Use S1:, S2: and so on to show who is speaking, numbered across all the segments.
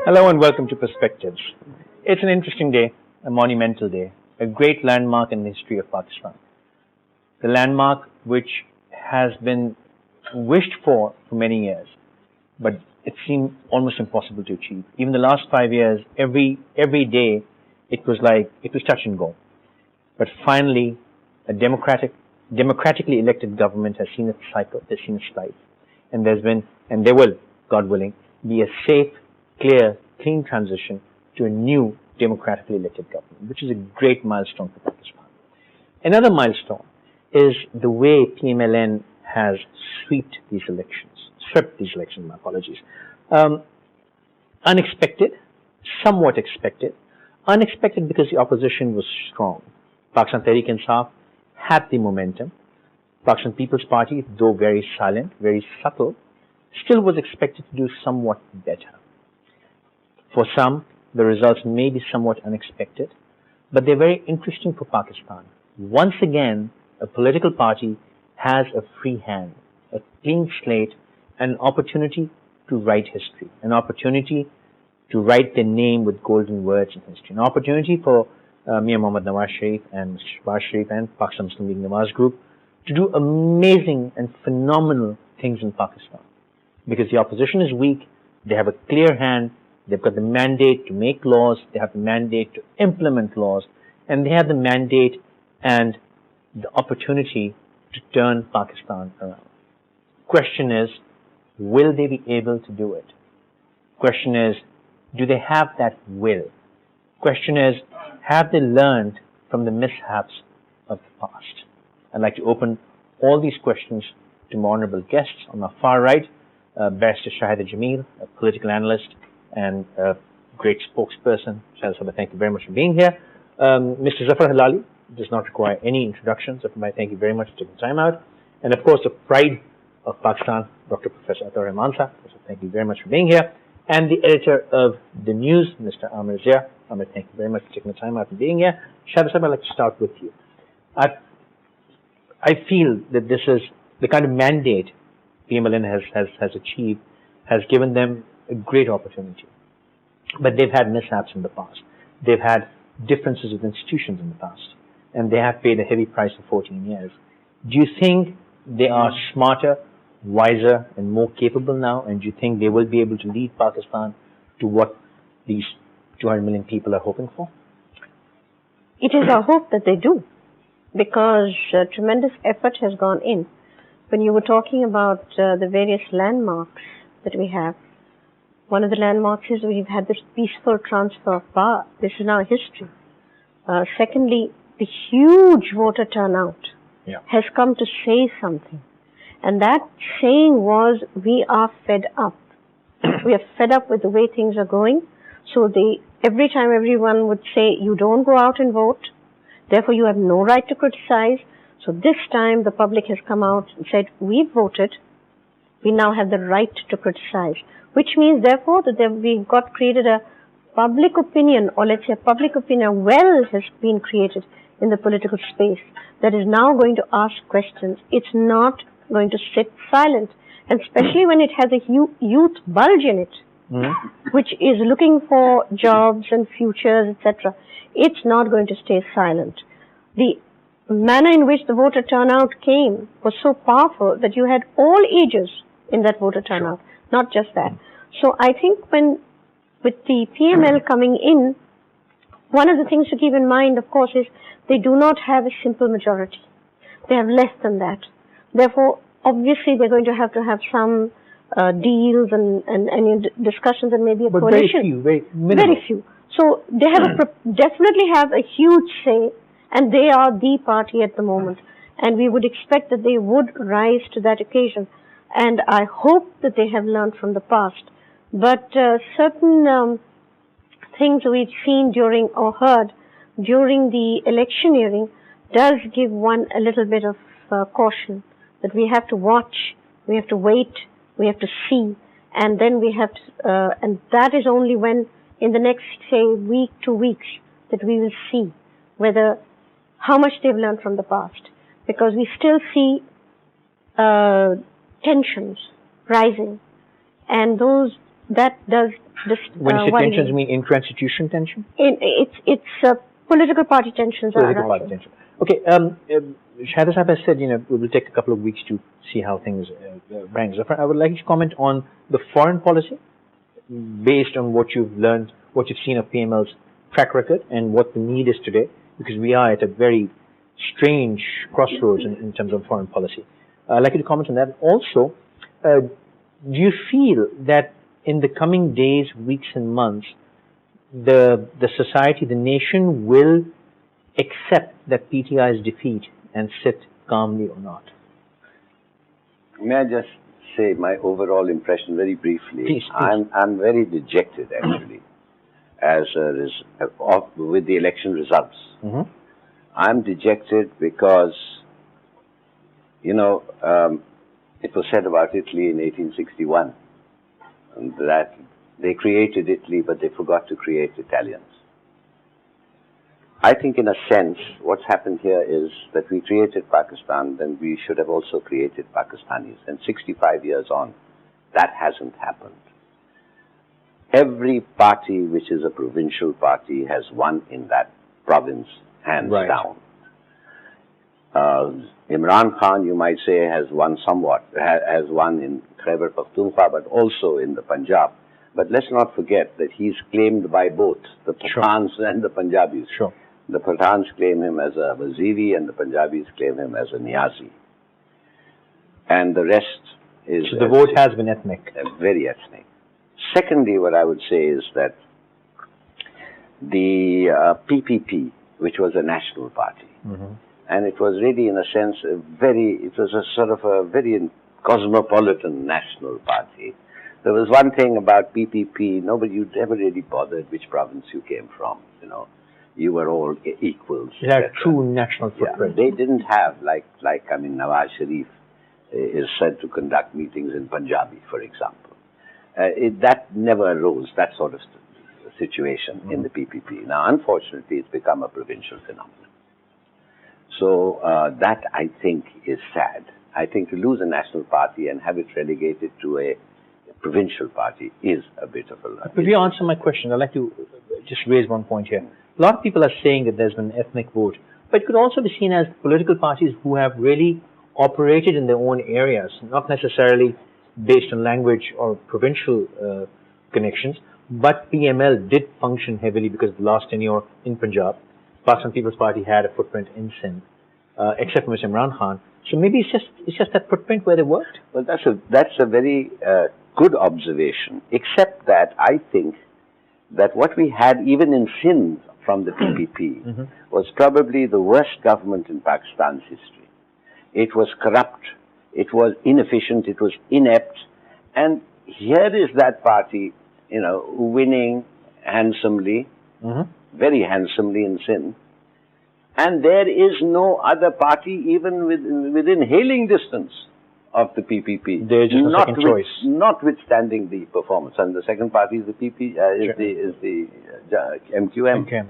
S1: Hello and welcome to Perspectives. It's an interesting day, a monumental day, a great landmark in the history of Pakistan. The landmark which has been wished for many years, but it seemed almost impossible to achieve. Even the last 5 years, every day, it was touch and go. But finally, a democratically elected government has seen its cycle, has seen its life, and there will, God willing, be a safe, clear, clean transition to a new democratically elected government, which is a great milestone for Pakistan. Another milestone is the way PML-N has swept these elections, my apologies. Unexpected, somewhat expected. Unexpected because the opposition was strong. Pakistan Tehreek-e-Insaf had the momentum. Pakistan People's Party, though very silent, very subtle, still was expected to do somewhat better. For some, the results may be somewhat unexpected, but they're very interesting for Pakistan. Once again, a political party has a free hand, a clean slate, and an opportunity to write history, an opportunity to write their name with golden words in history, an opportunity for Mia Mohammad Nawaz Sharif and Mr. Shahbaz Sharif and Pakistan Muslim League Nawaz Group to do amazing and phenomenal things in Pakistan. Because the opposition is weak, they have a clear hand, they've got the mandate to make laws, they have the mandate to implement laws, and they have the mandate and the opportunity to turn Pakistan around. Question is, will they be able to do it? Question is, do they have that will? Question is, have they learned from the mishaps of the past? I'd like to open all these questions to my honorable guests. On my far right, Barrister Shahida Jameel, a political analyst and a great spokesperson. Shahida, thank you very much for being here. Mr. Zafar Halali does not require any introduction. Zafar, thank you very much for taking time out. And of course, the pride of Pakistan, Dr. Professor Atar Rahman Sahab. Thank you very much for being here. And the editor of the news, Mr. Amir Zia. Amir, thank you very much for taking the time out and being here. Shahida, I'd like to start with you. I feel that this is the kind of mandate PML-N has achieved, has given them a great opportunity. But they've had mishaps in the past. They've had differences with institutions in the past. And they have paid a heavy price for 14 years. Do you think they are smarter, wiser, and more capable now? And do you think they will be able to lead Pakistan to what these 200 million people are hoping for?
S2: It is our hope that they do, because tremendous effort has gone in. When you were talking about the various landmarks that we have, one of the landmarks is we've had this peaceful transfer of power. This is now history. Secondly, the huge voter turnout has come to say something. And that saying was, we are fed up. We are fed up with the way things are going. So every time everyone would say, you don't go out and vote, therefore you have no right to criticize. So this time the public has come out and said, we voted, we now have the right to criticize. Which means therefore that we've created a public opinion, or let's say a public opinion well has been created in the political space that is now going to ask questions. It's not going to sit silent. And especially when it has a youth bulge in it, which is looking for jobs and futures, etc. It's not going to stay silent. The manner in which the voter turnout came was so powerful that you had all ages in that voter turnout, not just that. So I think with the PML coming in, one of the things to keep in mind, of course, is they do not have a simple majority. They have less than that. Therefore, obviously, they're going to have some deals and discussions and maybe a coalition. Very few. So they definitely have a huge say, and they are the party at the moment. And we would expect that they would rise to that occasion. And I hope that they have learned from the past. But certain things we've seen or heard during the electioneering does give one a little bit of caution, that we have to watch, we have to wait, we have to see, and then we have to, and that is only when in the next, say, week, 2 weeks, that we will see how much they've learned from the past. Because we still see tensions rising, and those That does just
S1: When you say
S2: worry
S1: tensions, you
S2: me.
S1: mean intra-institution tension?
S2: It's political party tensions
S1: Political
S2: are
S1: party
S2: rising.
S1: tension. Okay, Shahida Sahib has said, we will take a couple of weeks to see how things rank. Zafar, I would like you to comment on the foreign policy based on what you've learned, what you've seen of PML's track record, and what the need is today, because we are at a very strange crossroads in terms of foreign policy. I'd like you to comment on that. Also, do you feel that in the coming days, weeks, and months, the society, the nation will accept that PTI's defeat and sit calmly or not?
S3: May I just say my overall impression very briefly?
S1: Please.
S3: I'm very dejected actually, with the election results.
S1: Mm-hmm.
S3: I'm dejected because, it was said about Italy in 1861 that they created Italy, but they forgot to create Italians. I think in a sense, what's happened here is that we created Pakistan, then we should have also created Pakistanis. And 65 years on, that hasn't happened. Every party which is a provincial party has won in that province, hands down. Imran Khan, you might say, has won somewhat, has won in Khyber Pakhtunkhwa, but also in the Punjab. But let's not forget that he's claimed by both the Pathans and the Punjabis.
S1: Sure.
S3: The Pathans claim him as a Waziri and the Punjabis claim him as a Niazi. And the rest is...
S1: So the vote has been ethnic.
S3: Very ethnic. Secondly, what I would say is that the PPP, which was a national party, and it was really, in a sense, it was a sort of a very cosmopolitan national party. There was one thing about PPP, you never really bothered which province you came from, You were all equals.
S1: It had true national footprint.
S3: Yeah, they didn't have, Nawaz Sharif is said to conduct meetings in Punjabi, for example. That never arose, that sort of situation in the PPP. Now, unfortunately, it's become a provincial phenomenon. So that, I think, is sad. I think to lose a national party and have it relegated to a provincial party is a bit of a...
S1: If you answer my question, I'd like to just raise one point here. A lot of people are saying that there's been an ethnic vote, but it could also be seen as political parties who have really operated in their own areas, not necessarily based on language or provincial connections, but PML did function heavily because of the last tenure in Punjab. Pakistan People's Party had a footprint in Sindh, except for Mr. Imran Khan. So maybe it's just that footprint where they worked?
S3: Well, that's a very good observation, except that I think that what we had even in Sindh from the PPP was probably the worst government in Pakistan's history. It was corrupt, it was inefficient, it was inept, and here is that party, winning handsomely, very handsomely in Sindh, and there is no other party even within hailing distance of the PPP.
S1: There's just a second choice.
S3: Notwithstanding the performance, and the second party is the MQM.
S1: Okay.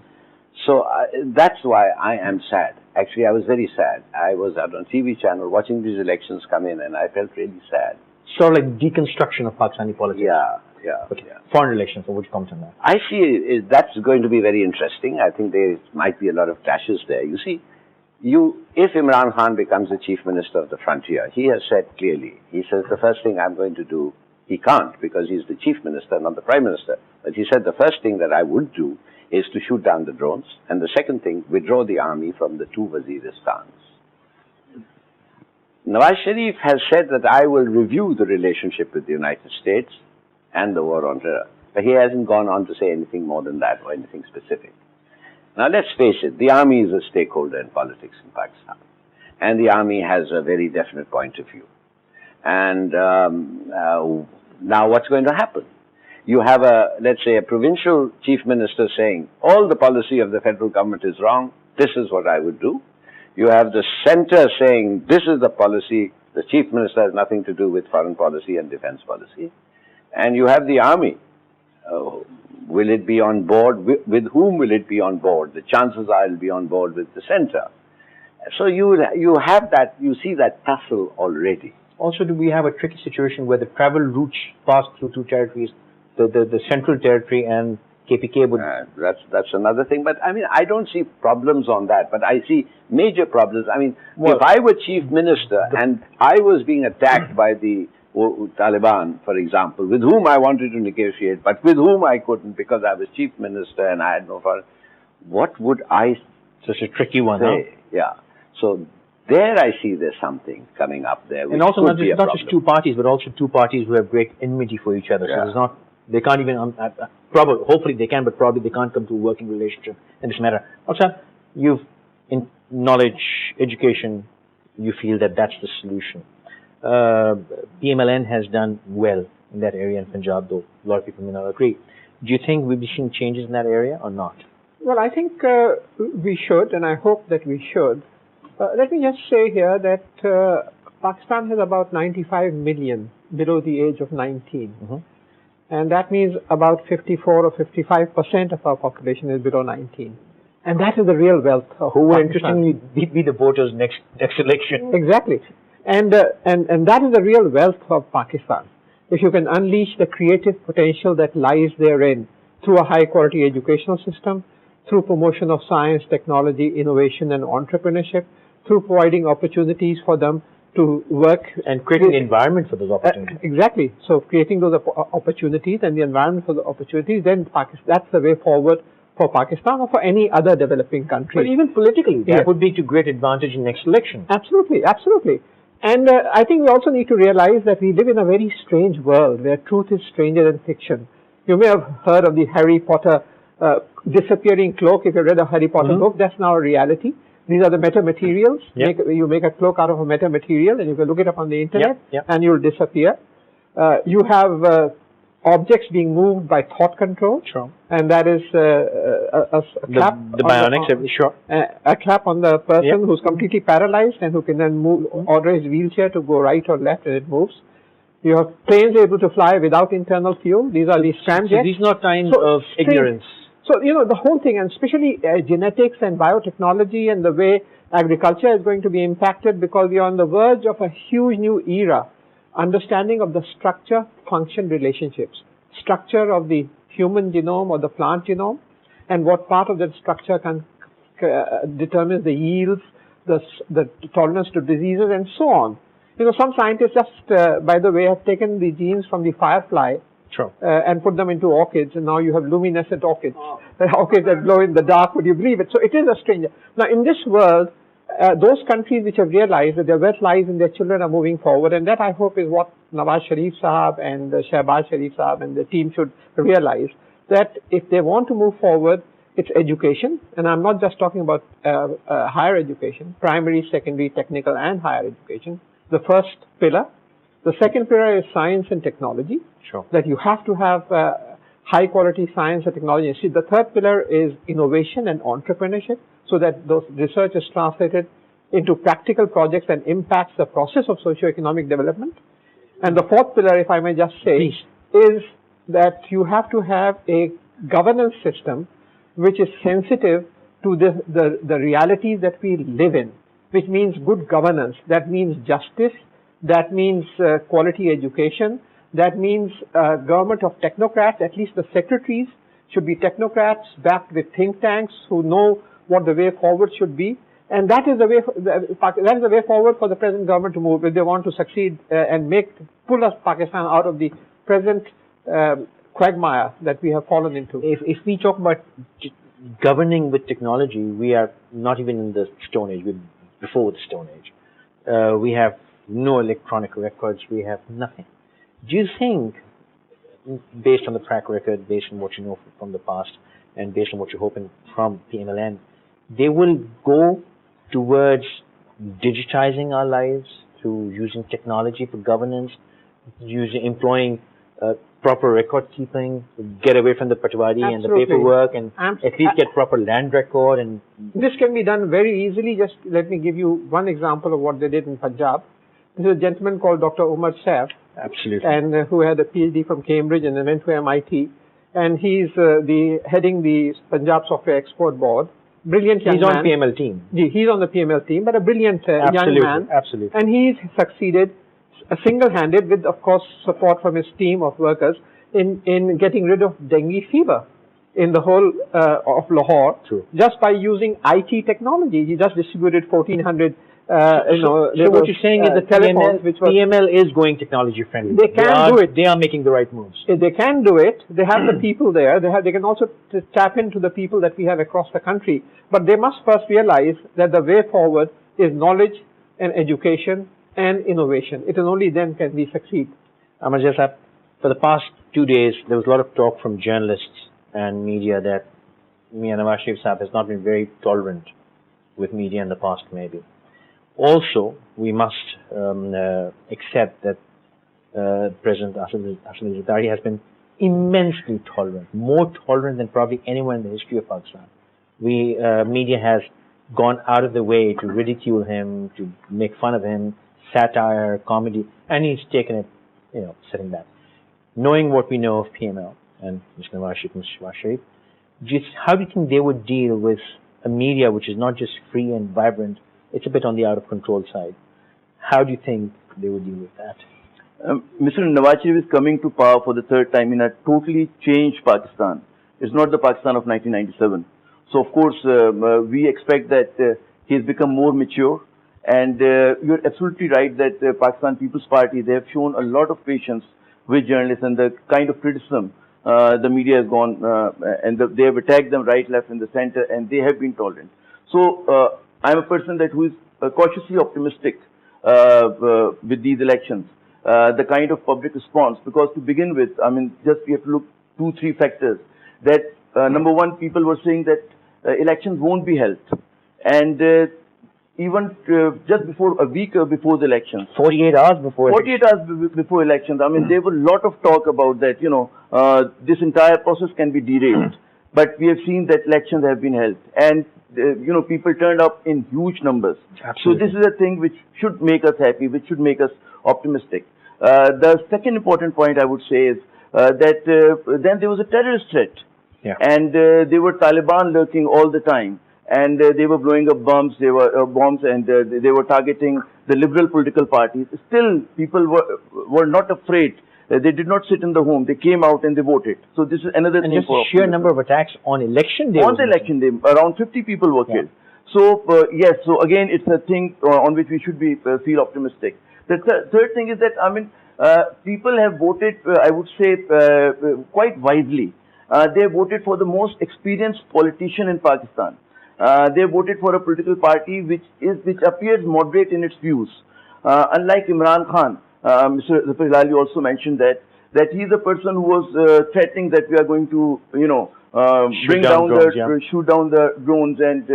S3: So that's why I am sad. Actually, I was very sad. I was out on TV channel watching these elections come in, and I felt really sad.
S1: Sort of like deconstruction of Pakistani politics.
S3: Yeah.
S1: Okay. Foreign relations, so would you comment on that?
S3: I see that's going to be very interesting. I think there might be a lot of clashes there. You see, if Imran Khan becomes the chief minister of the frontier, he has said clearly, he says the first thing I'm going to do, he can't because he's the chief minister, not the prime minister. But he said the first thing that I would do is to shoot down the drones, and the second thing, withdraw the army from the two Waziristans. Nawaz Sharif has said that I will review the relationship with the United States and the war on terror. But he hasn't gone on to say anything more than that or anything specific. Now let's face it, the army is a stakeholder in politics in Pakistan. And the army has a very definite point of view. And now what's going to happen? You have let's say, a provincial chief minister saying, all the policy of the federal government is wrong, this is what I would do. You have the center saying, this is the policy, the chief minister has nothing to do with foreign policy and defense policy. And you have the army. Will it be on board? With whom will it be on board? The chances are it will be on board with the center. So you have that, you see that tussle already.
S1: Also, do we have a tricky situation where the travel routes pass through two territories, the Central Territory and KPK would.
S3: That's another thing. But I mean, I don't see problems on that. But I see major problems. I mean,
S1: Well,
S3: if I were chief minister and I was being attacked by the Taliban, for example, with whom I wanted to negotiate, but with whom I couldn't because I was chief minister and I had no foreign, what would I
S1: Such a tricky one, huh?
S3: say? Yeah. So there I see there's something coming up there.
S1: And also
S3: could be a
S1: not just two parties, but also two parties who have great enmity for each other.
S3: Yeah.
S1: So there's not, they can't even, probably, hopefully they can, but probably they can't come to a working relationship in this matter. Also, you've, in knowledge, education, you feel that that's the solution. PML-N has done well in that area in Punjab, though a lot of people may not agree. Do you think we'll be seeing changes in that area or not?
S4: Well, I think we should, and I hope that we should. Let me just say here that Pakistan has about 95 million below the age of 19.
S1: Mm-hmm.
S4: And that means about 54 or 55% of our population is below 19. And that is the real wealth of
S1: Who will
S4: Pakistan.
S1: interestingly be the voters next election?
S4: Exactly. And that is the real wealth of Pakistan. If you can unleash the creative potential that lies therein through a high quality educational system, through promotion of science, technology, innovation and entrepreneurship, through providing opportunities for them to work
S1: And creating the environment for those opportunities.
S4: exactly. So creating those opportunities and the environment for the opportunities, then that's the way forward for Pakistan or for any other developing country.
S1: But even politically,
S4: Yeah.
S1: that would be to great advantage in next election.
S4: Absolutely, absolutely. And I think we also need to realize that we live in a very strange world where truth is stranger than fiction. You may have heard of the Harry Potter disappearing cloak. If you read a Harry Potter book, that's now a reality. These are the metamaterials.
S1: Yep.
S4: You make a cloak out of a metamaterial and you can look it up on the internet
S1: Yep.
S4: and you'll disappear. You have objects being moved by thought control.
S1: Sure.
S4: And that is a clap.
S1: The bionics, sure.
S4: A clap on the person
S1: Yep.
S4: who's completely paralyzed and who can then move, order his wheelchair to go right or left and it moves. You have planes able to fly without internal fuel. These are the
S1: So
S4: scramjets.
S1: these are not times
S4: So,
S1: of
S4: strange.
S1: ignorance.
S4: So, the whole thing, and especially genetics and biotechnology and the way agriculture is going to be impacted because we are on the verge of a huge new era. Understanding of the structure, function relationships. Structure of the human genome or the plant genome and what part of that structure determines the yields, the tolerance to diseases and so on. Some scientists just, by the way, have taken the genes from the firefly
S1: Sure.
S4: and put them into orchids, and now you have luminescent orchids. Orchids that glow in the dark, would you believe it? So it is a stranger. Now, in this world, those countries which have realized that their wealth lies in their children are moving forward, and that I hope is what Nawaz Sharif Sahab and Shehbaz Sharif Sahab and the team should realize, that if they want to move forward, it's education, and I'm not just talking about higher education, primary, secondary, technical, and higher education, the first pillar. The second pillar is science and technology.
S1: Sure.
S4: That you have to have high quality science and technology. See, the third pillar is innovation and entrepreneurship, so that those research is translated into practical projects and impacts the process of socio-economic development. And the fourth pillar, if I may just say, is that you have to have a governance system which is sensitive to the realities that we live in, which means good governance. That means justice. That means quality education. That means government of technocrats. At least the secretaries should be technocrats backed with think tanks who know what the way forward should be. And that is the way forward for the present government to move if they want to succeed and pull us Pakistan out of the present quagmire that we have fallen into.
S1: If we talk about governing with technology, we are not even in the Stone Age. We're before the Stone Age. We have no electronic records. We have nothing. Do you think, based on the track record, based on what you know from the past, and based on what you're hoping from PML-N, they will go towards digitizing our lives through using technology for governance, employing proper record keeping, get away from the patwari and the
S4: Absolutely.
S1: paperwork, and at least get proper land record? And
S4: this can be done very easily. Just let me give you one example of what they did in Punjab. This is a gentleman called Dr. Umar Saif,
S1: absolutely,
S4: and who had a PhD from Cambridge and then went to MIT, and he's heading the Punjab Software Export Board. Brilliant young man.
S1: He's on PML team.
S4: He's on the PML team, but a brilliant young man.
S1: Absolutely.
S4: And he's succeeded single-handed with, of course, support from his team of workers. in getting rid of dengue fever in the whole of Lahore.
S1: True.
S4: Just by using IT technology. He just distributed 1,400
S1: So what you're saying is that
S4: telephones, which was,
S1: PML is going technology friendly.
S4: They can do it.
S1: They are making the right moves.
S4: they can do it. They have the people there. They can also tap into the people that we have across the country. But they must first realize that the way forward is knowledge and education and innovation. It is only then can we succeed.
S1: Amarjit Sahab, for the past 2 days, there was a lot of talk from journalists and media that Mia Nawaz Sharif Sahab has not been very tolerant with media in the past, maybe. Also, we must accept that President Hassan Zardari has been immensely tolerant, more tolerant than probably anyone in the history of Pakistan. Media has gone out of the way to ridicule him, to make fun of him, satire, comedy, and he's taken it, sitting back. Knowing what we know of PML and Mr. Nawaz Sharif, how do you think they would deal with a media which is not just free and vibrant, it's a bit on the out of control side? How do you think they would deal with that?
S5: Mr. Nawaz Sharif is coming to power for the third time in a totally changed Pakistan. It's not the Pakistan of 1997. So, of course, we expect that he has become more mature. And you're absolutely right that Pakistan People's Party, they have shown a lot of patience with journalists and the kind of criticism the media has gone and they have attacked them right, left, and the center, and they have been tolerant. So, I'm a person who is cautiously optimistic with these elections. The kind of public response, because to begin with, just we have to look 2-3 factors. That number one, people were saying that elections won't be held, and even just before a week before the elections,
S1: 48 hours before.
S5: 48 hours before elections. There was a lot of talk about that. This entire process can be derailed, but we have seen that elections have been held, and people turned up in huge numbers.
S1: Absolutely.
S5: So this is a thing which should make us happy, which should make us optimistic. The second important point I would say is that then there was a terrorist threat.
S1: Yeah.
S5: And there were Taliban lurking all the time, and they were blowing up bombs. They were bombs, and they were targeting the liberal political parties. Still, people were not afraid. They did not sit in the home. They came out and they voted. So this is another thing.
S1: And just the sheer number of attacks on election day.
S5: On the election day, around 50 people were killed. So yes. So again, it's a thing on which we should feel optimistic. The third thing is that people have voted. I would say quite wisely. They voted for the most experienced politician in Pakistan. They voted for a political party which appears moderate in its views. Unlike Imran Khan, Mr. Zafar Hilali also mentioned that he is a person who was threatening that we are going to, shoot down the drones, and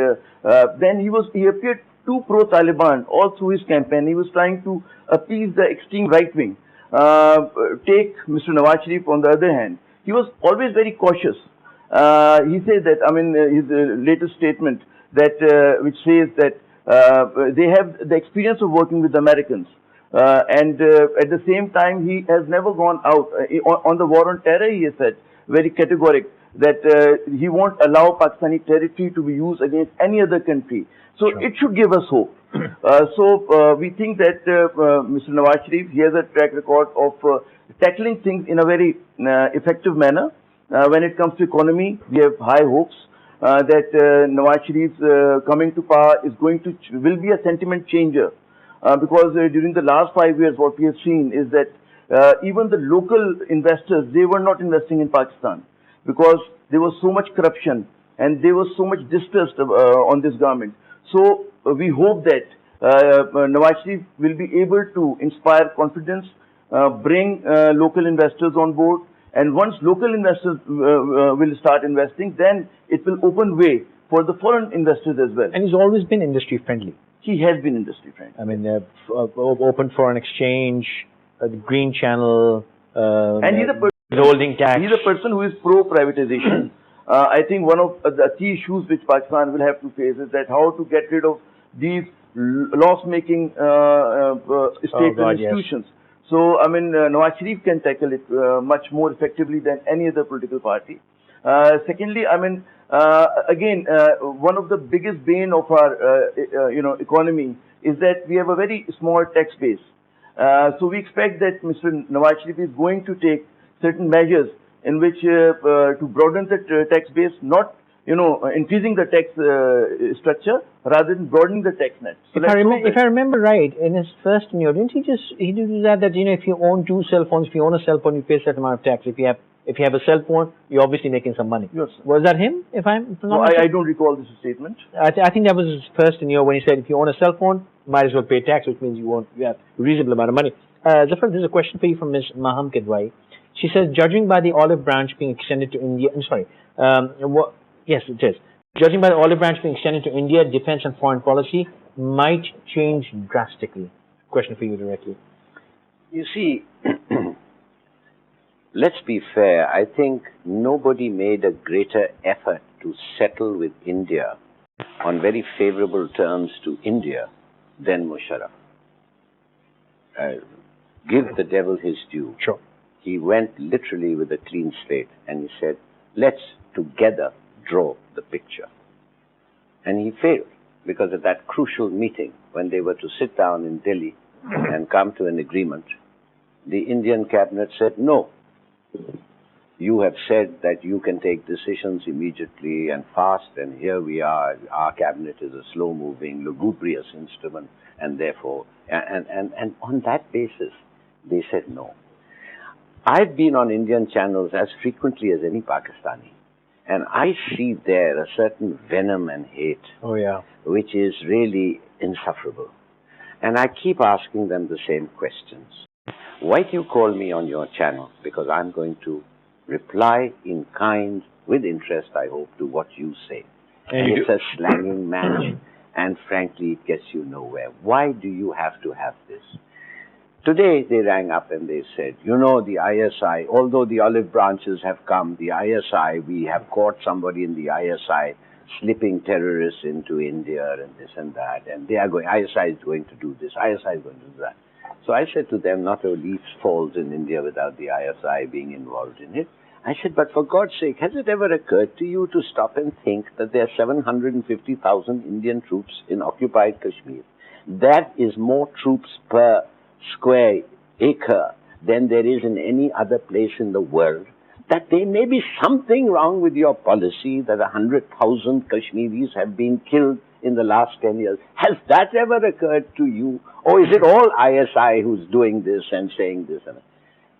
S5: then he appeared too pro-Taliban all through his campaign. He was trying to appease the extreme right wing. Take Mr. Nawaz Sharif on the other hand. He was always very cautious. He says that, his latest statement which says that they have the experience of working with the Americans. And at the same time, he has never gone out. On the war on terror, he has said, very categoric, that he won't allow Pakistani territory to be used against any other country. So it should give us hope. So we think that Mr. Nawaz Sharif, he has a track record of tackling things in a very effective manner. When it comes to economy, we have high hopes that Nawaz Sharif's coming to power will be a sentiment changer. Because during the last 5 years, what we have seen is that even the local investors, they were not investing in Pakistan because there was so much corruption and there was so much distrust on this government. So we hope that Nawaz Sharif will be able to inspire confidence, bring local investors on board, and once local investors will start investing, then it will open way for the foreign investors as well.
S1: And he's always been industry friendly.
S5: He has been industry friendly.
S1: Open foreign exchange, the green channel,
S5: and he's a
S1: withholding tax.
S5: He's a person who is pro-privatization. I think one of the key issues which Pakistan will have to face is that how to get rid of these loss-making state-run institutions. Yes. So, Nawaz Sharif can tackle it much more effectively than any other political party. Secondly, again, one of the biggest bane of our, economy is that we have a very small tax base. So we expect that Mr. Nawaz Sharif is going to take certain measures in which to broaden the tax base, not increasing the tax structure rather than broadening the tax net. So
S1: if I remember right, in his first tenure, didn't he do that if you own two cell phones, if you own a cell phone, you pay a certain amount of tax. If you have a cell phone, you're obviously making some money.
S5: Yes.
S1: Was that him? If I'm not
S5: No, I don't recall this statement.
S1: I think that was his first tenure when he said if you own a cell phone, might as well pay tax, which means you have a reasonable amount of money. Zafar, this is a question for you from Ms. Maham Kedwai. She says, judging by the olive branch being extended to India, yes, it is. Judging by the olive branch being extended to India, defense and foreign policy might change drastically. Question for you directly.
S3: You see, let's be fair. I think nobody made a greater effort to settle with India on very favorable terms to India than Musharraf. Give the devil his due.
S1: Sure.
S3: He went literally with a clean slate and he said, let's together draw the picture. And he failed because at that crucial meeting when they were to sit down in Delhi and come to an agreement, the Indian cabinet said, no, you have said that you can take decisions immediately and fast, and here we are, our cabinet is a slow-moving, lugubrious instrument, and therefore, and on that basis, they said no. I've been on Indian channels as frequently as any Pakistani, and I see there a certain venom and hate, which is really insufferable. And I keep asking them the same questions. Why do you call me on your channel? Because I'm going to reply in kind, with interest, I hope, to what you say. And it's a slanging match, and frankly, it gets you nowhere. Why do you have to have this? Today, they rang up and they said, the ISI, although the olive branches have come, the ISI, we have caught somebody in the ISI slipping terrorists into India and this and that, and they are going, ISI is going to do this, ISI is going to do that. So I said to them, not a leaf falls in India without the ISI being involved in it. I said, but for God's sake, has it ever occurred to you to stop and think that there are 750,000 Indian troops in occupied Kashmir? That is more troops per square acre than there is in any other place in the world. That there may be something wrong with your policy that 100,000 Kashmiris have been killed in the last 10 years. Has that ever occurred to you? Or is it all ISI who's doing this and saying this?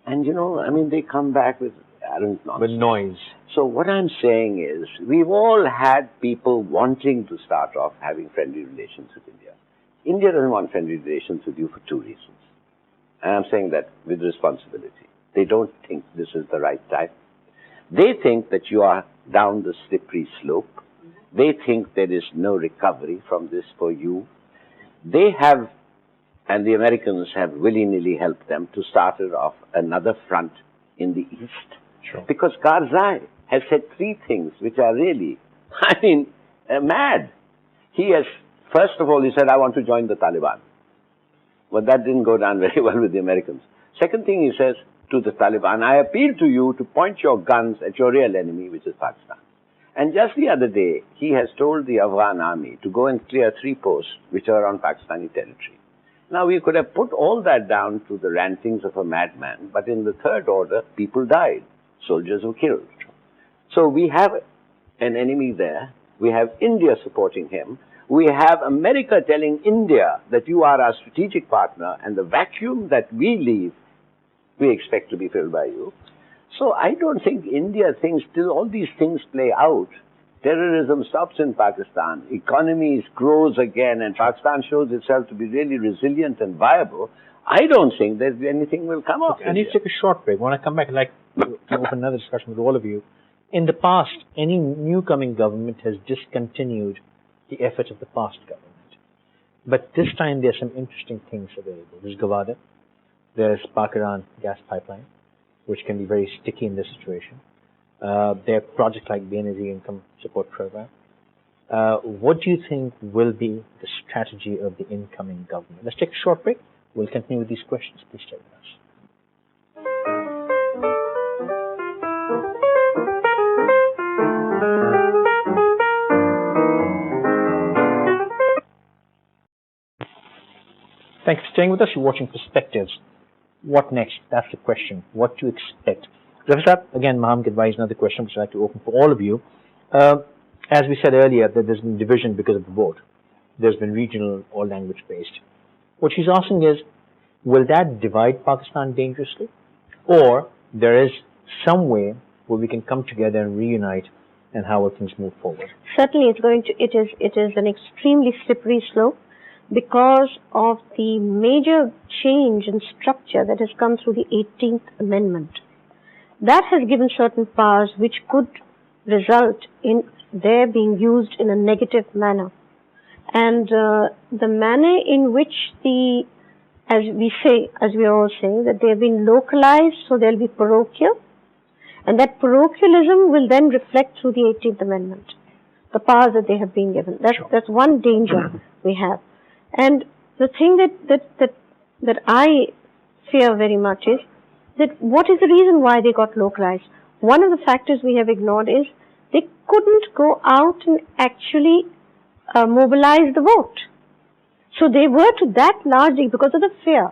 S3: And they come back with arrant nonsense.
S1: With noise.
S3: So what I'm saying is, we've all had people wanting to start off having friendly relations with India. India doesn't want friendly relations with you for two reasons. And I'm saying that with responsibility. They don't think this is the right time. They think that you are down the slippery slope. They think there is no recovery from this for you. They have, and the Americans have willy-nilly helped them to start off another front in the East.
S1: Sure.
S3: Because Karzai has said three things which are really, mad. He has, first of all, he said, I want to join the Taliban. But that didn't go down very well with the Americans. Second thing he says to the Taliban, I appeal to you to point your guns at your real enemy, which is Pakistan. And just the other day, he has told the Afghan army to go and clear 3 posts which are on Pakistani territory. Now, we could have put all that down to the rantings of a madman, but in the third order, people died. Soldiers were killed. So we have an enemy there. We have India supporting him. We have America telling India that you are our strategic partner, and the vacuum that we leave, we expect to be filled by you. So I don't think India thinks till all these things play out, terrorism stops in Pakistan, economies grows again, and Pakistan shows itself to be really resilient and viable. I don't think that anything will come of it.
S1: I need to take a short break. When I come back, I'd like to open another discussion with all of you. In the past, any new coming government has discontinued the efforts of the past government. But this time, there are some interesting things available. There's Gawada. There's Pakistan gas pipeline, which can be very sticky in this situation. There are projects like Benazir Income Support Program. What do you think will be the strategy of the incoming government? Let's take a short break. We'll continue with these questions. Please stay with us. Thanks for staying with us. You're watching Perspectives. What next? That's the question. What to expect Zafar, again, Mohammed advised another question which I'd like to open for all of you. As we said earlier, that there's been division because of the vote. There's been regional or language based. What she's asking is, will that divide Pakistan dangerously? Or there is some way where we can come together and reunite, and how will things move forward?
S2: Certainly, it is an extremely slippery slope because of the major change in structure that has come through the 18th Amendment. That has given certain powers which could result in their being used in a negative manner. And the manner in which as we are all saying, that they have been localized, so they'll be parochial. And that parochialism will then reflect through the 18th Amendment, the powers that they have been given. That's one danger we have. And the thing that I fear very much is that what is the reason why they got localized? One of the factors we have ignored is they couldn't go out and actually mobilize the vote. So they were to that largely because of the fear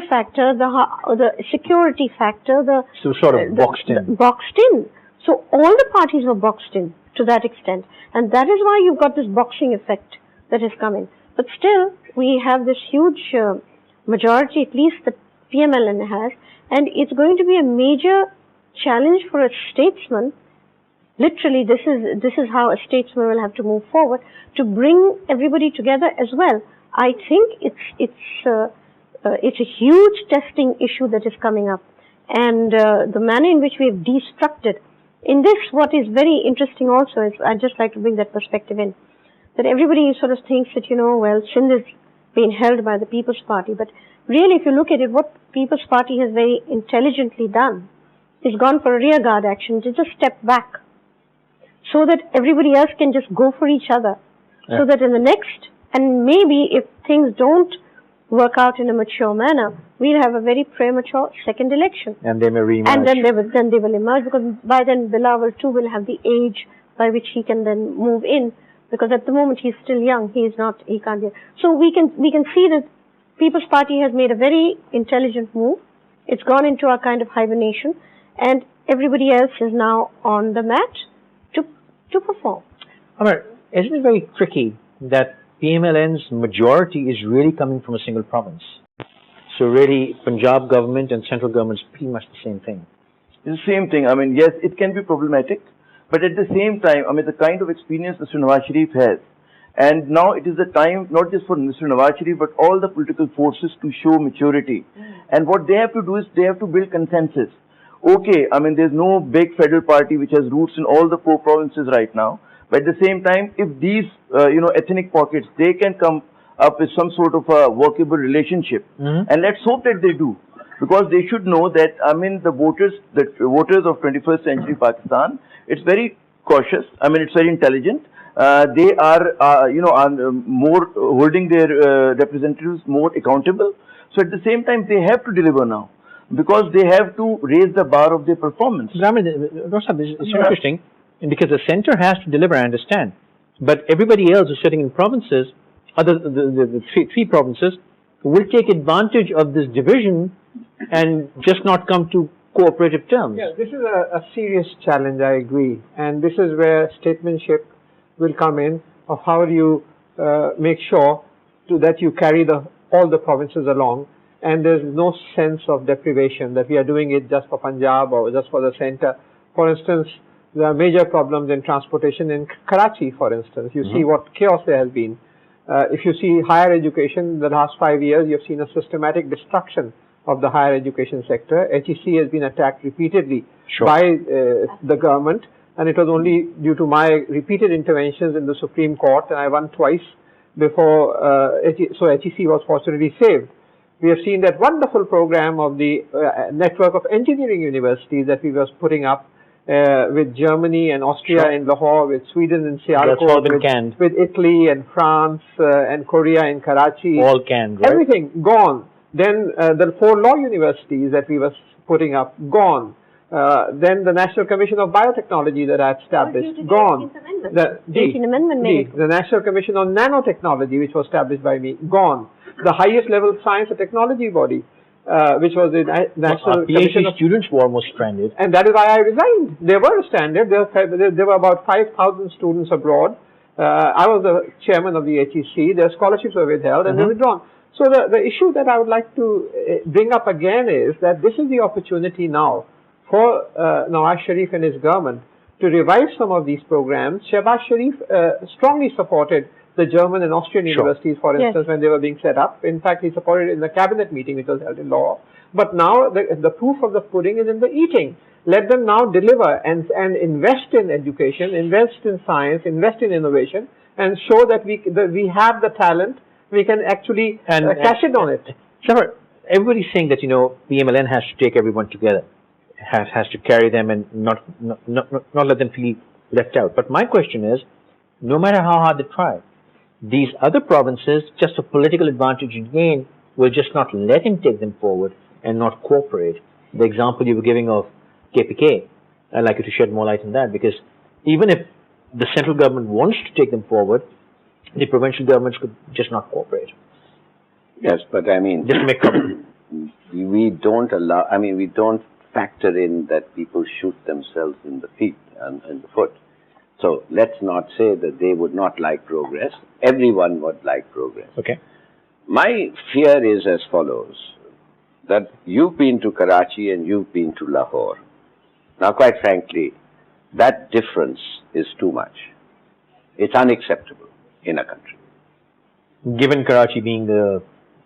S2: factor, the security factor,
S1: So sort of boxed in.
S2: Boxed in. So all the parties were boxed in to that extent, and that is why you've got this boxing effect that is coming. But still, we have this huge majority, at least the PML-N has, and it's going to be a major challenge for a statesman. Literally, this is how a statesman will have to move forward to bring everybody together as well. I think it's a huge testing issue that is coming up, and the manner in which we have destructed. In this, what is very interesting also is, I'd just like to bring that perspective in, that everybody sort of thinks that, well, Sindh is being held by the People's Party, but really, if you look at it, what People's Party has very intelligently done is gone for a rearguard action, to just step back, so that everybody else can just go for each other. Yeah. So that in the next, and maybe if things don't work out in a mature manner, we'll have a very premature second election.
S1: And they may re-emerge.
S2: And then they will emerge, because by then Bilawal too will have the age by which he can then move in, because at the moment he's still young, he can't get. So we can see that People's Party has made a very intelligent move. It's gone into a kind of hibernation, and everybody else is now on the mat to perform.
S1: Amar, isn't it very tricky that PML-N's majority is really coming from a single province? So really, Punjab government and central government is pretty much the same thing.
S5: It's the same thing. I mean, yes, it can be problematic, but at the same time, I mean, the kind of experience Mr. Nawaz Sharif has, and now it is the time not just for Mr. Nawaz Sharif, but all the political forces to show maturity. And what they have to do is they have to build consensus. Okay, I mean, there's no big federal party which has roots in all the 4 provinces right now. But at the same time, if these, ethnic pockets, they can come up with some sort of a workable relationship, and let's hope that they do, because they should know that, I mean, the voters of 21st century Pakistan, it's very cautious. I mean, it's very intelligent. They are, more holding their representatives more accountable. So at the same time, they have to deliver now, because they have to raise the bar of their performance.
S1: I mean, it's interesting, because the center has to deliver, I understand. But everybody else who's sitting in provinces, the three provinces, will take advantage of this division and just not come to cooperative terms.
S4: Yeah, this is a serious challenge, I agree. And this is where statesmanship will come in, of how do you make sure that you carry all the provinces along, and there's no sense of deprivation, that we are doing it just for Punjab or just for the center. For instance, there are major problems in transportation in Karachi, for instance. You see what chaos there has been. If you see higher education, the last 5 years, you've seen a systematic destruction of the higher education sector. HEC has been attacked repeatedly by the government, and it was only due to my repeated interventions in the Supreme Court, and I won twice before, so HEC was fortunately saved. We have seen that wonderful program of the network of engineering universities that we were putting up with Germany and Austria in Lahore, with Sweden in Sialkot, with Italy and France and Korea in Karachi.
S1: All canned, right?
S4: Everything gone. Then the 4 law universities that we were putting up, gone. Then the National Commission of Biotechnology that I established, gone. The
S2: 18th Amendment made.
S4: The National Commission on Nanotechnology, which was established by me, gone. The highest level science and technology body, which was the National Commission
S1: PhD
S4: of,
S1: students were almost stranded.
S4: and that is why I resigned. They were stranded. There were about 5,000 students abroad. I was the chairman of the HEC. Their scholarships were withheld and they were withdrawn. So the issue that I would like to bring up again is that this is the opportunity now for Nawaz Sharif and his government to revive some of these programs. Shehbaz Sharif strongly supported the German and Austrian universities, for instance, when they were being set up. In fact, he supported it in the cabinet meeting which was held in Lahore. But now the proof of the pudding is in the eating. Let them now deliver and invest in education, invest in science, invest in innovation, and show that we have the talent. We can actually cash in on it.
S1: Sir, everybody's saying that, PML-N has to take everyone together, has to carry them and not let them feel left out. But my question is, no matter how hard they try, these other provinces, just for political advantage gain, will just not let him take them forward and not cooperate. The example you were giving of KPK, I'd like you to shed more light on that, because even if the central government wants to take them forward, the provincial governments could just not cooperate.
S3: Yes, but I mean,
S1: Just to make trouble.
S3: we don't factor in that people shoot themselves in the feet and in the foot. So let's not say that they would not like progress. Everyone would like progress.
S1: Okay.
S3: My fear is as follows, that you've been to Karachi and you've been to Lahore. Now, quite frankly, that difference is too much. It's unacceptable in a country.
S1: Given Karachi being the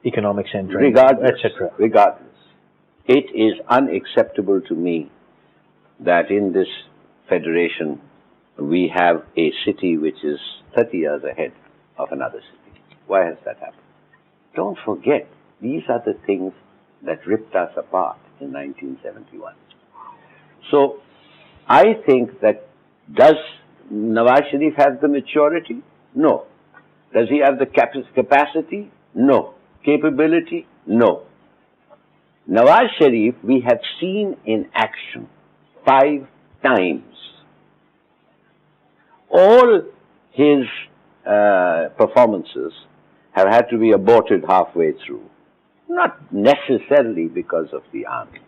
S1: economic center, etc.
S3: Regardless, it is unacceptable to me that in this federation we have a city which is 30 years ahead of another city. Why has that happened? Don't forget, these are the things that ripped us apart in 1971. So, I think that, does Nawaz Sharif have the maturity? No. Does he have the capacity? No. Capability? No. Nawaz Sharif, we have seen in action 5 times. All his performances have had to be aborted halfway through. Not necessarily because of the army.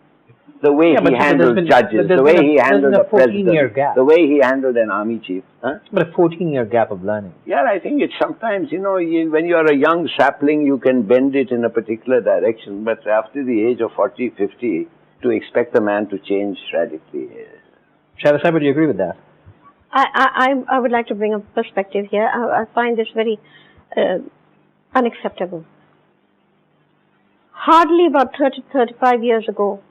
S3: The way he handled judges, the way he handled the president, the way he handled an army chief. Huh?
S1: But a 14-year gap of learning.
S3: Yeah, I think it's sometimes, when you are a young sapling, you can bend it in a particular direction, but after the age of 40, 50, to expect a man to change radically.
S1: Shahbaz Sahib, do you agree with that?
S2: I would like to bring a perspective here. I find this very unacceptable. Hardly about 35 years ago,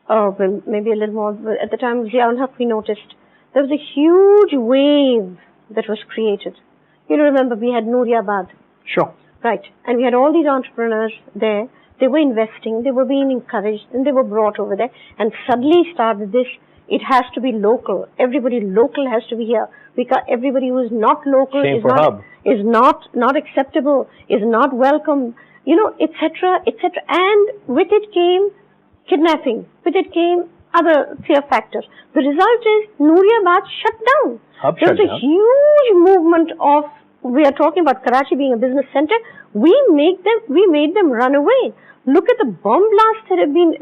S2: well, maybe a little more, but at the time of Ziaul Haq, we noticed there was a huge wave that was created. You remember we had Nooriabad.
S1: Sure.
S2: Right. And we had all these entrepreneurs there. They were investing, they were being encouraged, and they were brought over there. And suddenly started this, it has to be local. Everybody local has to be here. Because everybody who is not local is not acceptable, is not welcome, etc., etc. And with it came kidnapping. With it came other fear factors. The result is Nooriabad shut down. There was a huge movement of, we are talking about Karachi being a business center, we made them run away. Look at the bomb blasts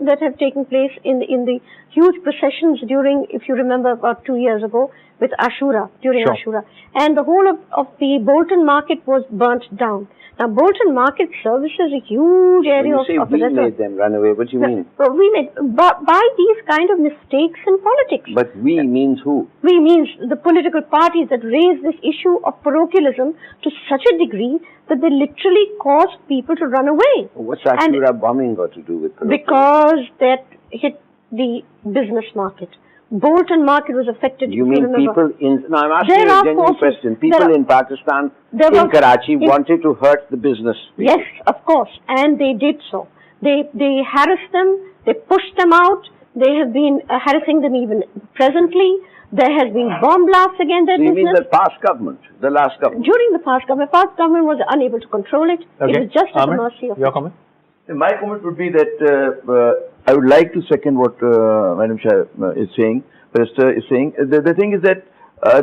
S2: that have taken place in the huge processions during, if you remember, about 2 years ago with Ashura, during Ashura. And the whole of the Bolton market was burnt down. Now, Bolton Market services a huge area of the
S3: we made them run away, what do you mean?
S2: We made, by these kind of mistakes in politics.
S3: But we means who?
S2: We means the political parties that raised this issue of parochialism to such a degree that they literally caused people to run away.
S3: What's Ashura bombing got to do with parochialism?
S2: Because that hit the business market. Bolton market was affected.
S3: You mean people in... No, I'm asking a genuine question. People in Pakistan, in Karachi, wanted to hurt the business people.
S2: Yes, of course. And they did so. They harassed them. They pushed them out. They have been harassing them even presently. There has been bomb blasts against their business.
S3: You mean the past government, the last government?
S2: During the past government was unable to control it. Okay. It was just at the mercy of...
S1: Your comment?
S5: My comment would be that I would like to second what Madam Shah is saying, Minister is saying. The thing is that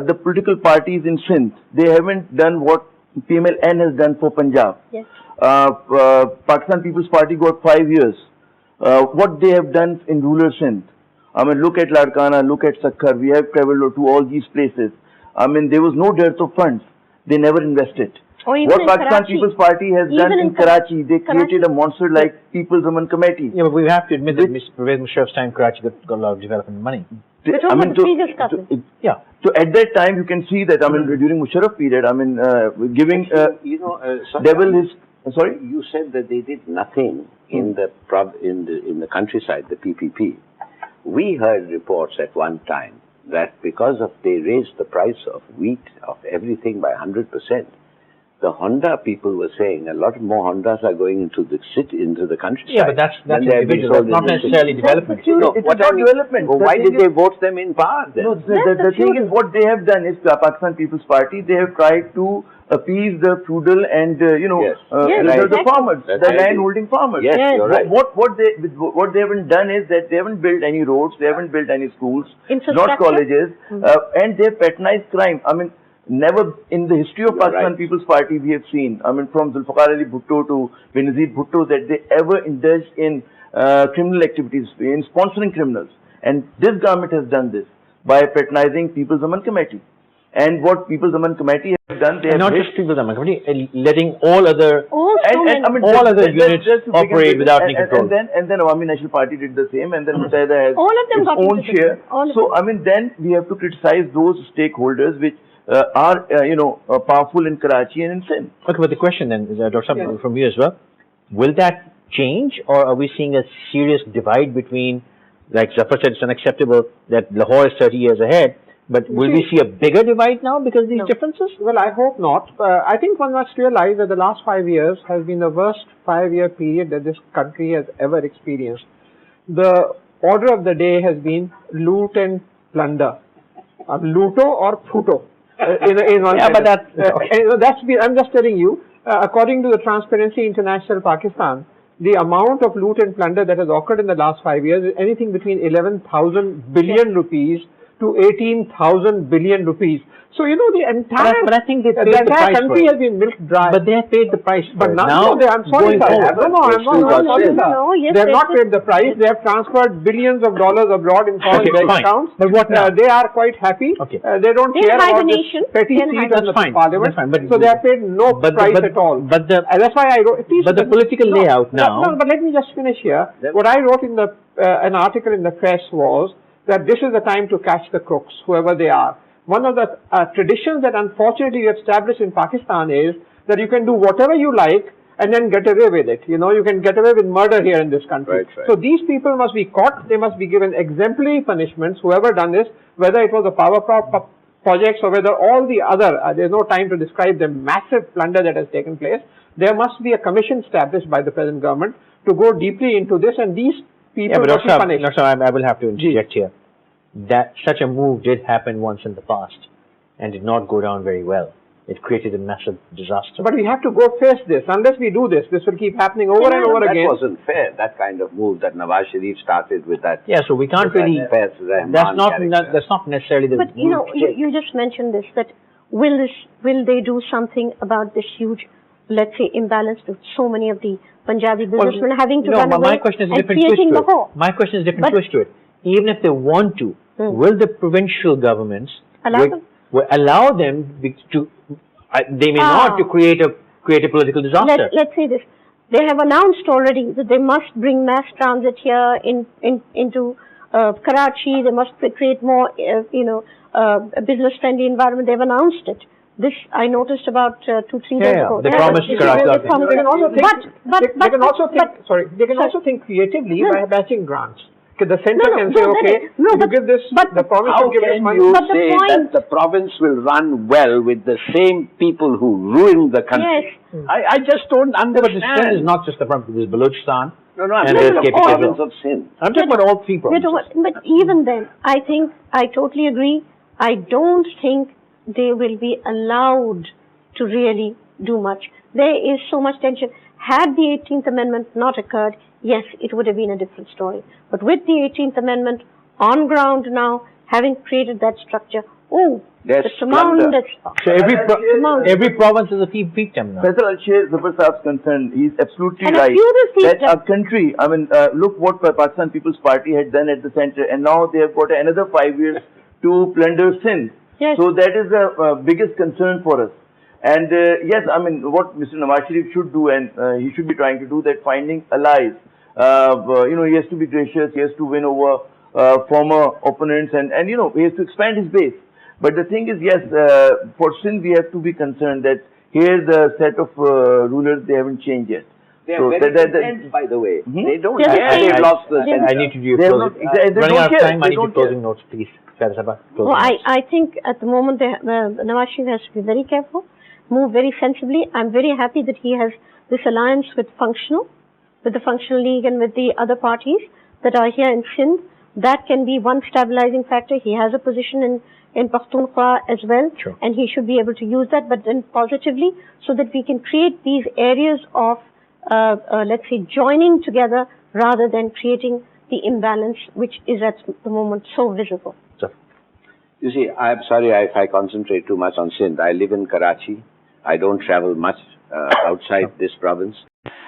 S5: the political parties in Sindh, they haven't done what PML-N has done for Punjab.
S2: Yes.
S5: Pakistan People's Party got 5 years. what they have done in rural Sindh. I mean, look at Larkana, look at Sakkar. We have traveled to all these places. I mean, there was no dearth of funds. They never invested.
S2: Or even
S5: What
S2: in
S5: Pakistan
S2: Karachi.
S5: People's Party has
S2: Even
S5: done
S2: in
S5: in Karachi, they created a monster like People's Women Committee.
S1: Yeah, but we have to admit that Mr. Pervez Musharraf's time, Karachi got a lot of development money.
S2: We're talking about the previous government.
S1: Yeah.
S5: So at that time, you can see that, I mean, during Musharraf period, I mean, giving devil his, sorry?
S3: You said that they did nothing in the countryside, the PPP. We heard reports at one time that because of they raised the price of wheat, of everything by 100%, the Honda people were saying a lot more Hondas are going into the city, into the countryside.
S1: Yeah, but that's individual. That's not necessarily development.
S5: No, it's not development.
S3: Well, why did they vote them in power then?
S5: No, the thing is, what they have done is Pakistan People's Party, they have tried to appease the feudal and, the farmers, the land-holding farmers.
S3: Yes, you're right.
S5: What they haven't done is that they haven't built any roads, they haven't built any schools, not colleges, and they patronized crime. I mean, never in the history of Pakistan People's Party we have seen, I mean, from Zulfikar Ali Bhutto to Benazir Bhutto, that they ever indulged in criminal activities, in sponsoring criminals. And this government has done this by patronizing People's Women Committee. And what People's Women Committee have done, they have
S1: not just People's Women Committee, letting all other
S2: all
S1: other units operate without any control.
S5: And then Awami National Party did the same, and then Muttahida has
S2: all of them
S5: its
S2: got
S5: own share. So,
S2: them.
S5: I mean, then we have to criticize those stakeholders which are, powerful in Karachi and in Sindh.
S1: Okay, but the question then is, Dr. Saab, from you as well, will that change, or are we seeing a serious divide between, like Zafar said, it's unacceptable that Lahore is 30 years ahead, but will we see a bigger divide now because of these differences?
S4: Well, I hope not. I think one must realize that the last 5 years has been the worst 5-year period that this country has ever experienced. The order of the day has been loot and plunder. Luto or Futo. In one
S1: but
S4: I'm just telling you, according to the Transparency International Pakistan, the amount of loot and plunder that has occurred in the last 5 years is anything between 11,000 billion rupees to 18,000 billion rupees. So, the entire,
S1: but I think they paid the price
S4: country has been milked dry.
S1: But they have paid the price for
S4: but
S1: it. Now,
S4: I'm sorry, sir.
S2: No, yes,
S4: they have not paid the price. They have transferred billions of dollars abroad in foreign bank accounts.
S1: But what now?
S4: They are quite happy.
S1: Okay.
S4: They don't care about this petty seat in the parliament. So they have paid no price at all.
S1: But
S4: that's why I wrote.
S1: But the political layout now.
S4: No, but let me just finish here. What I wrote in an article in the press was that this is the time to catch the crooks, whoever they are. One of the traditions that unfortunately we have established in Pakistan is that you can do whatever you like and then get away with it. You can get away with murder here in this country.
S3: Right.
S4: So these people must be caught. They must be given exemplary punishments, whoever done this, whether it was the power projects or whether all the other, there's no time to describe the massive plunder that has taken place. There must be a commission established by the present government to go deeply into this, and these people must be punished.
S1: I will have to interject here. That such a move did happen once in the past and did not go down very well. It created a massive disaster.
S4: But we have to go face this. Unless we do this, this will keep happening over and over again.
S3: That wasn't fair, that kind of move that Nawaz Sharif started with that.
S1: Yeah, so we can't really, that's not necessarily the
S2: But you just mentioned this, that will they do something about this huge, let's say, imbalance with so many of the Punjabi businessmen having to run away
S1: my question is
S2: and
S1: different twist
S2: creating
S1: to
S2: Lahore?
S1: it. My question is different twist to it. Even if they want to, will the provincial governments allow them to? They may not to create a political disaster.
S2: Let's say this: they have announced already that they must bring mass transit here into Karachi. They must create more, a business-friendly environment. They've announced it. This I noticed about 2-3 days ago.
S1: They promised Karachi.
S4: They can also think creatively by batching grants. The center can say, you give this, the province will give this money.
S3: How can you say that the province will run well with the same people who ruined the country?
S2: Yes.
S3: I just don't understand.
S1: But this is not just the province. There's Balochistan.
S3: I'm talking about the province of Sindh.
S1: I'm talking about all three provinces.
S2: But even then, I totally agree. I don't think they will be allowed to really do much. There is so much tension. Had the 18th Amendment not occurred, yes, it would have been a different story. But with the 18th Amendment on ground now, having created that structure. Oh,
S3: There's
S2: the tremendous.
S1: So every province is a fiefdom now.
S5: Faisal, I'll share Zafar Saab's concern. He's absolutely
S2: And a
S5: right.
S2: feudal
S5: That
S2: fiefdom.
S5: a country, I mean, look what Pakistan People's Party had done at the center, and now they have got another 5 years to plunder Sindh.
S2: Yes.
S5: So that is the biggest concern for us. And yes, I mean, what Mr. Nawaz Sharif should do, and he should be trying to do, that finding allies. He has to be gracious, he has to win over former opponents, and he has to expand his base. But the thing is, yes, for Sindh, we have to be concerned that here the set of rulers, they haven't changed yet.
S3: They are
S5: So
S3: very
S5: that-
S3: content, by the way. They don't
S2: They're the
S3: care.
S2: same.
S3: They've lost the
S2: They're-
S3: sense.
S1: I need to do a
S5: They have
S1: closing.
S5: not- they don't
S1: running out of
S5: care.
S1: time, I
S5: They
S1: need to
S5: don't
S1: closing
S5: care.
S1: notes, please. Faisal Sabah,
S2: Oh,
S1: closing notes.
S2: I think at the moment Nawaz Sharif has to be very careful, move very sensibly. I'm very happy that he has this alliance with the Functional League and with the other parties that are here in Sindh. That can be one stabilizing factor. He has a position in Pakhtunkhwa as well,
S1: Sure.
S2: and he should be able to use that, but then positively, so that we can create these areas of, let's say, joining together rather than creating the imbalance which is at the moment so visible.
S3: You see, I'm sorry if I concentrate too much on Sindh. I live in Karachi. I don't travel much outside this province.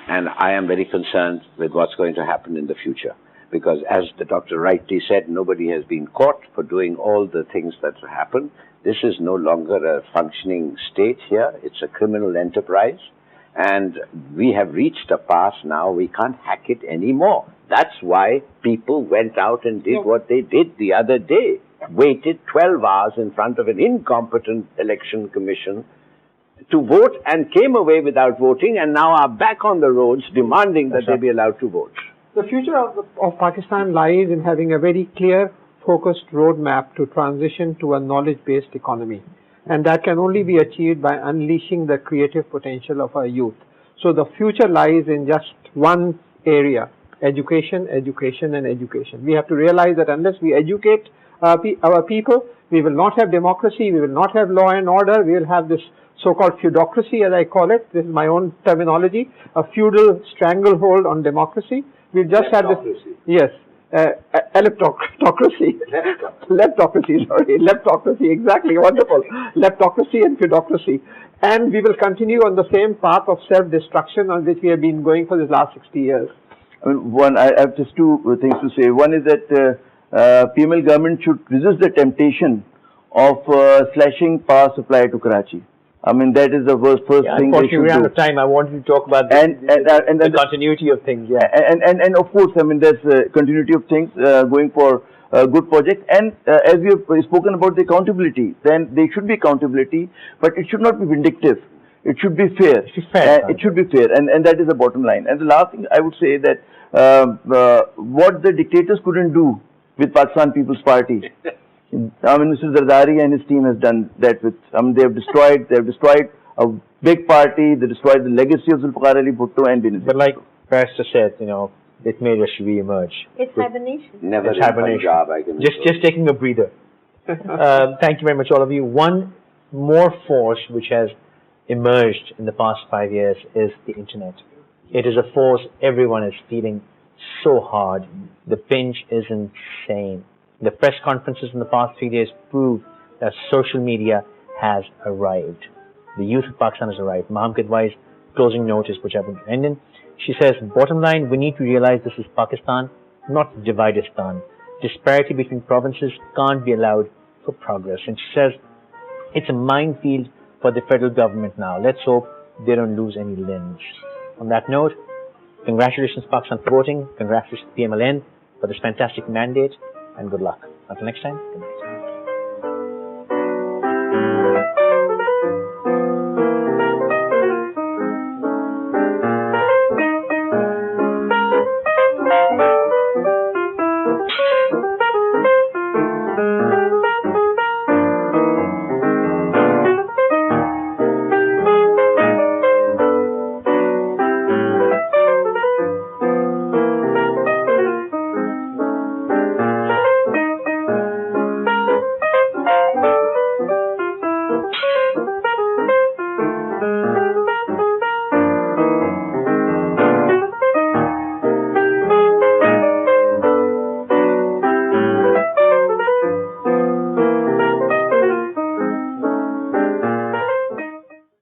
S3: And I am very concerned with what's going to happen in the future. Because as the doctor rightly said, nobody has been caught for doing all the things that happen. This is no longer a functioning state here. It's a criminal enterprise. And we have reached a pass now. We can't hack it anymore. That's why people went out and did what they did the other day. Waited 12 hours in front of an incompetent election commission to vote and came away without voting and now are back on the roads demanding that they be allowed to vote.
S4: The future of Pakistan lies in having a very clear, focused roadmap to transition to a knowledge-based economy. And that can only be achieved by unleashing the creative potential of our youth. So the future lies in just one area: education, education, and education. We have to realize that unless we educate our people, we will not have democracy, we will not have law and order, we will have this so-called feudocracy, as I call it. This is my own terminology, a feudal stranglehold on democracy. We've just had this, yes, leptocracy. Leptocracy, exactly, wonderful. Leptocracy and feudocracy. And we will continue on the same path of self-destruction on which we have been going for the last 60 years.
S5: I mean, I have just two things to say. One is that PML government should resist the temptation of slashing power supply to Karachi. I mean, that is the first thing they
S1: Unfortunately,
S5: should
S1: we're out
S5: do.
S1: of time. I wanted to talk about the continuity of things. Yeah.
S5: And of course, I mean, there's continuity of things going for good projects. And as we have spoken about the accountability, then there should be accountability, but it should not be vindictive. It should be fair. It should be fair, and that is the bottom line. And the last thing I would say that what the dictators couldn't do with Pakistan People's Party, I mean, Mr. Zardari and his team has done that with. I mean, they have destroyed a big party. They destroyed the legacy of Zulfikar Ali Bhutto and Benazir.
S1: But like Pastor said, it made us re-emerge.
S2: It's hibernation.
S3: Never
S1: It's
S3: in
S1: hibernation.
S3: Punjab, I can
S1: Just taking a breather. Thank you very much, all of you. One more force which has emerged in the past 5 years is the internet. It is a force everyone is feeling so hard. The pinch is insane. The press conferences in the past 3 days prove that social media has arrived. The youth of Pakistan has arrived. Maham Kidwai's closing note is which I've been ending. She says, bottom line, we need to realize this is Pakistan, not Dividistan. Disparity between provinces can't be allowed for progress. And she says, it's a minefield for the federal government now. Let's hope they don't lose any limbs. On that note, congratulations Pakistan for voting. Congratulations PML-N for this fantastic mandate. And good luck. Until next time, good night.